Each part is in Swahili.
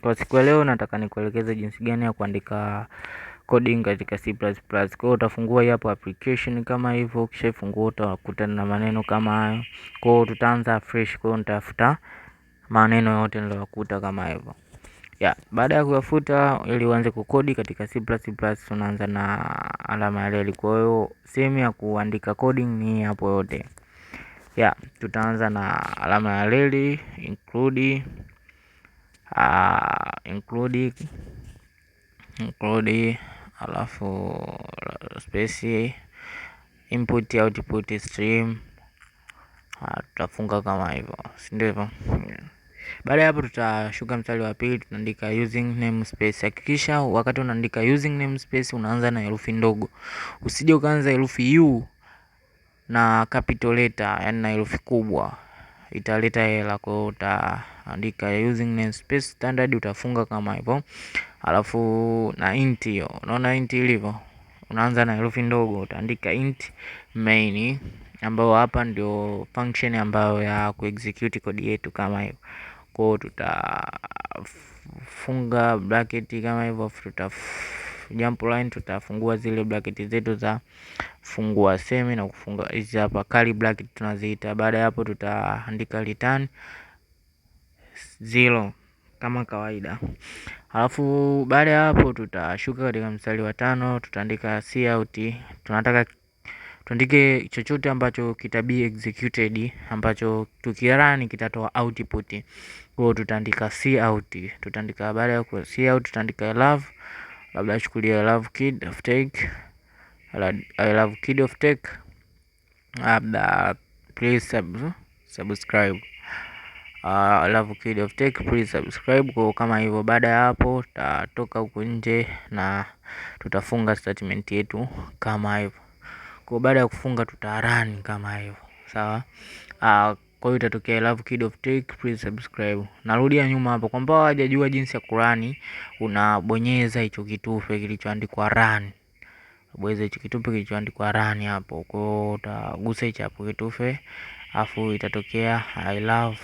Kwa siku ya leo nataka nikuelekeze jinsi gani ya kuandika coding katika C++. Kwa hiyo utafungua hapo application kama hivyo, ukishafungua utakutana na maneno kama hayo. Kwa hiyo tutaanza fresh, kwa hiyo nitafuta maneno yote niliyokuta kama hivyo. Baada ya kuyafuta ili uanze kukodi katika C++, tunaanza na alama ya reli. Kwa hiyo sehemu ya kuandika coding ni hapo yote. Tutaanza na alama ya reli, include alafu space, input output stream, tutafunga kama hivyo, si ndio hivyo? Baada ya hapo tutashuka mstari wa pili, tunaandika using namespace. Hakikisha wakati unaandika using namespace unaanza na herufi ndogo, usije ukaanza herufi U na capital letter, yani na herufi kubwa, italeta hela. Kwa hiyo utaandika using namespace standard, utafunga kama hivyo. Alafu na int hiyo, unaona int ilivyo, unaanza na herufi ndogo, utaandika int main, ambayo hapa ndio function ambayo ya kuexecute code yetu kama hivyo. Kwa hiyo tutafunga bracket kama hivyo, jump line, tutafungua zile bracket zetu za fungua semi na kufunga hizi hapa curly bracket tunaziita. Baada ya hapo tutaandika return 0 kama kawaida. Alafu baada ya hapo tutashuka katika mstari wa 5, tutaandika cout. Tunataka tuandike chochote ambacho kitabi executed, ambacho tukirani kitatoa output. Kwa hiyo tutaandika cout. Tutaandika baada ya cout tutaandika love, labda chukulia love kid of take, I love kid of take, labda please subscribe, I love kid of tech, please subscribe. Kwa kama hivyo. Baada ya hapo tutatoka huko nje na tutafunga statement yetu kama hivyo. Kwa baada ya kufunga tutarun kama hivyo, sawa. Kwa hiyo itatokea I love kid of tech, please subscribe. Narudia nyuma hapo, kwamba hajajua jinsi ya kurani, unabonyeza hicho kitufe kilichoandikwa run. Bonyeza hicho kitufe kilichoandikwa run hapo. Kwa hiyo utagusa hicho hapo kitufe, afu itatokea I love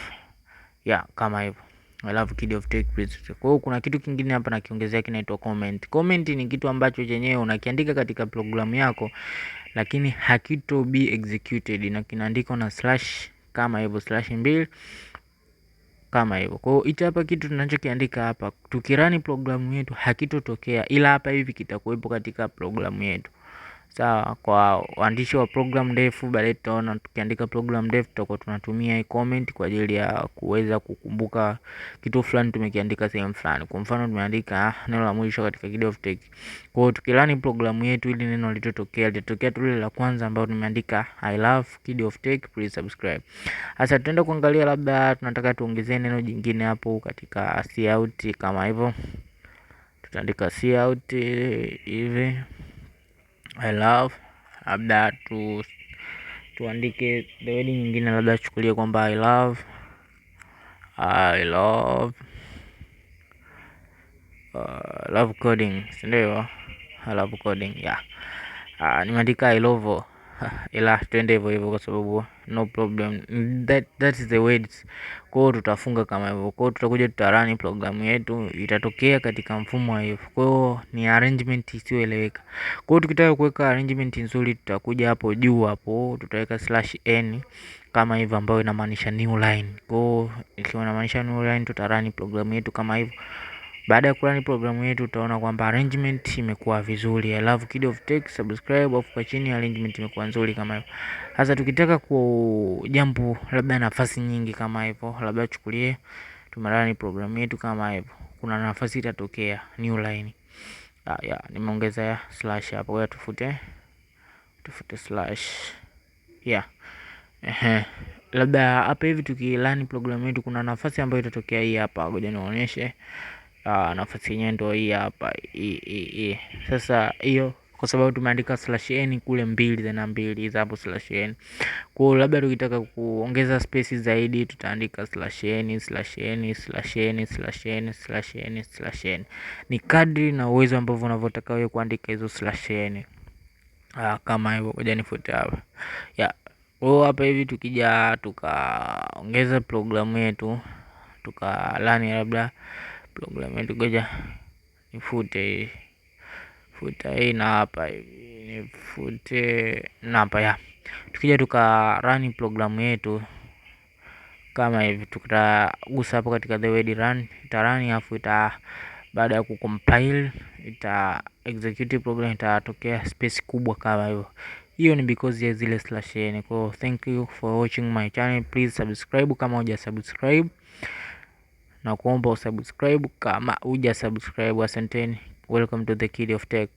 kama hivyo, I love kid of tech, please. Kwa hiyo kuna kitu kingine hapa nakiongezea kinaitwa comment. Comment ni kitu ambacho chenyewe unakiandika katika programu yako, lakini hakito be executed, na kinaandikwa na slash kama hivyo, /2 kama hivyo. Kwa hiyo hicho hapa kitu tunachokiandika hapa, tukirani programu yetu hakitotokea, ila hapa hivi kitakuwepo katika programu yetu, sawa. Kwa waandishi wa program ndefu, baadaye tutaona tukiandika program ndefu tutakuwa tunatumia hii comment kwa ajili ya kuweza kukumbuka kitu fulani tumekiandika sehemu fulani. Kwa mfano tumeandika neno la mwisho katika kid of tech. Kwa hiyo tukilani programu yetu, ili neno litotokea tu lile la kwanza ambalo tumeandika I love kid of tech, please subscribe. Sasa tutaenda kuangalia, labda tunataka tuongezee neno jingine hapo katika cout kama hivyo. Tutaandika cout hivi, I love, labda tuandike the word nyingine, labda chukulie kwamba I love coding, si ndio? I love coding, nimeandika I love, ila twende hivyo hivyo kwa sababu no problem, that is the words. Kwa hiyo tutafunga kama hivyo. Kwa hiyo tutakuja tutarani programu yetu, itatokea katika mfumo wa hivyo. Kwa hiyo ni arrangement isiyoeleweka. Kwa hiyo tukitaka kuweka arrangement nzuri, tutakuja hapo juu hapo, tutaweka /n kama hivyo, ambayo inamaanisha new line. Kwa hiyo ikiwa inamaanisha new line, tutarani programu yetu kama hivyo. Baada ya kurani programu yetu utaona kwamba arrangement imekuwa vizuri. I love kid of tech, subscribe, afu kwa chini arrangement imekuwa nzuri kama hivyo. Sasa tukitaka kujambo labda nafasi nyingi kama hivyo, labda chukulie tumerani programu yetu kama hivyo, kuna nafasi itatokea new line. Nimeongeza slash hapo, kwa tufute slash. Labda hapa hivi tukilani programu yetu kuna nafasi ambayo itatokea hii hapa, ngoja nionyeshe. Nafasi yenyewe ndio hii hapa. Sasa hiyo kwa sababu tumeandika /n kule 2 tena 2 hizo hapo /n. Kwa hiyo labda tukitaka kuongeza space zaidi tutaandika /n. Ni kadri na uwezo ambavyo unavyotaka wewe kuandika hizo /n. Kama hivyo, ngoja nifute hapa. Kwa hiyo hapa hivi tukija tukaongeza programu yetu, tukalani labda program yetu, goja nifute futa hii na hapa hivi nifute na hapa ya. Tukija tuka run programu yetu kama hivi, tutagusa hapo katika the word run, ita run afu baada ya kucompile ita execute program, itatokea space kubwa kama hivyo. Hiyo ni because ya zile /n. Kwa thank you for watching my channel, please subscribe kama huja subscribe, na kuomba usubscribe kama huja subscribe. Asanteni, welcome to the Kid of Tech.